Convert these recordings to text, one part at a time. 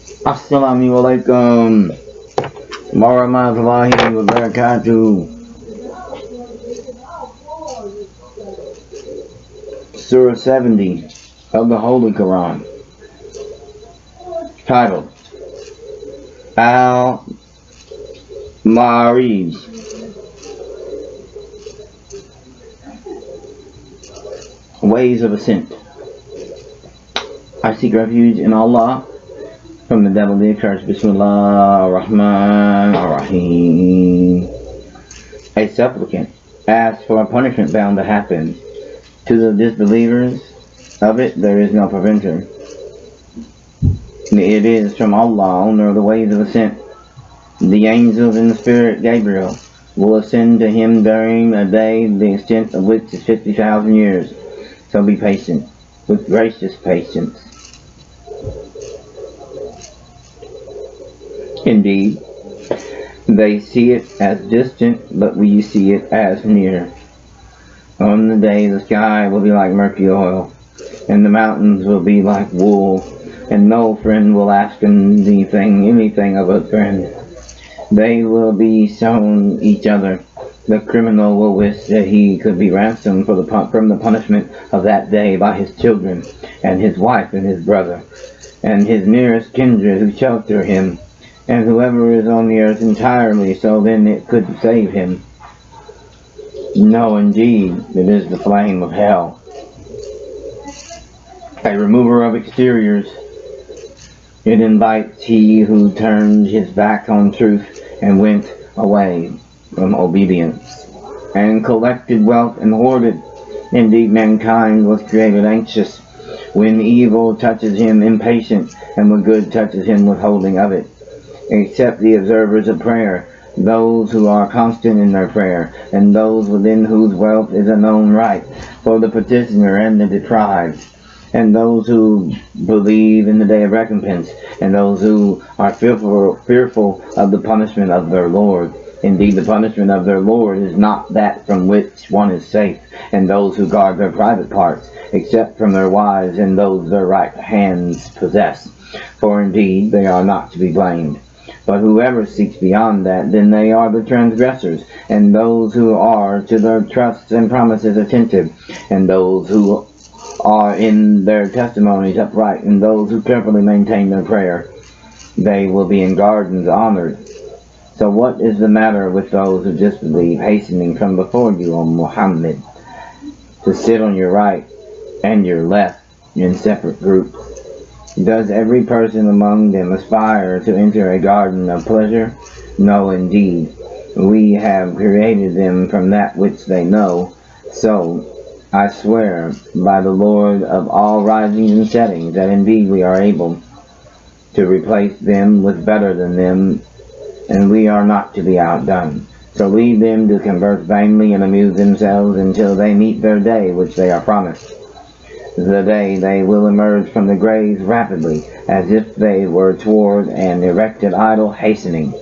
Assalamu alaikum warahmatullahi wabarakatuh. Surah 70 of the Holy Quran, titled Al-Ma'arij, Ways of Ascent. I seek refuge in Allah from the devil, the accursed. Bismillah ar-Rahman ar-Rahim. A supplicant asks for a punishment bound to happen. To the disbelievers of it there is no preventer. It is from Allah, owner of the ways of ascent. The angels and the spirit Gabriel will ascend to him during a day the extent of which is 50,000 years. So be patient, with gracious patience. Indeed, they see it as distant, but we see it as near. On the day the sky will be like murky oil, and the mountains will be like wool, and no friend will ask anything of a friend. They will be shown each other. The criminal will wish that he could be ransomed from the punishment of that day by his children, and his wife, and his brother, and his nearest kindred who shelter him, and whoever is on the earth entirely, so then it could save him. No, indeed, it is the flame of hell, a remover of exteriors. It invites he who turned his back on truth and went away from obedience, and collected wealth and hoarded. Indeed, mankind was created anxious. When evil touches him, impatient, and when good touches him, withholding of it. Except the observers of prayer, those who are constant in their prayer, and those within whose wealth is a known right for the petitioner and the deprived, and those who believe in the day of recompense, and those who are fearful of the punishment of their Lord. Indeed, the punishment of their Lord is not that from which one is safe, and those who guard their private parts, except from their wives and those their right hands possess. For indeed, they are not to be blamed. But whoever seeks beyond that, then they are the transgressors, and those who are to their trusts and promises attentive, and those who are in their testimonies upright, and those who carefully maintain their prayer. They will be in gardens honored. So what is the matter with those who disbelieve, hastening from before you, O Muhammad, to sit on your right and your left in separate groups? Does every person among them aspire to enter a garden of pleasure? No, indeed. We have created them from that which they know. So, I swear by the Lord of all risings and settings that indeed we are able to replace them with better than them, and we are not to be outdone. So leave them to converse vainly and amuse themselves until they meet their day which they are promised. The day they will emerge from the graves rapidly, as if they were toward an erected idol hastening.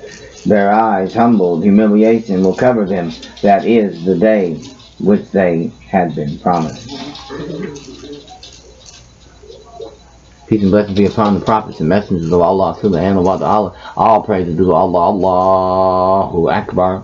Their eyes humbled, humiliation will cover them. That is the day which they had been promised. Peace and blessings be upon the prophets and messengers of Allah, subhanahu wa ta'ala. All praises to Allah, Allahu Akbar.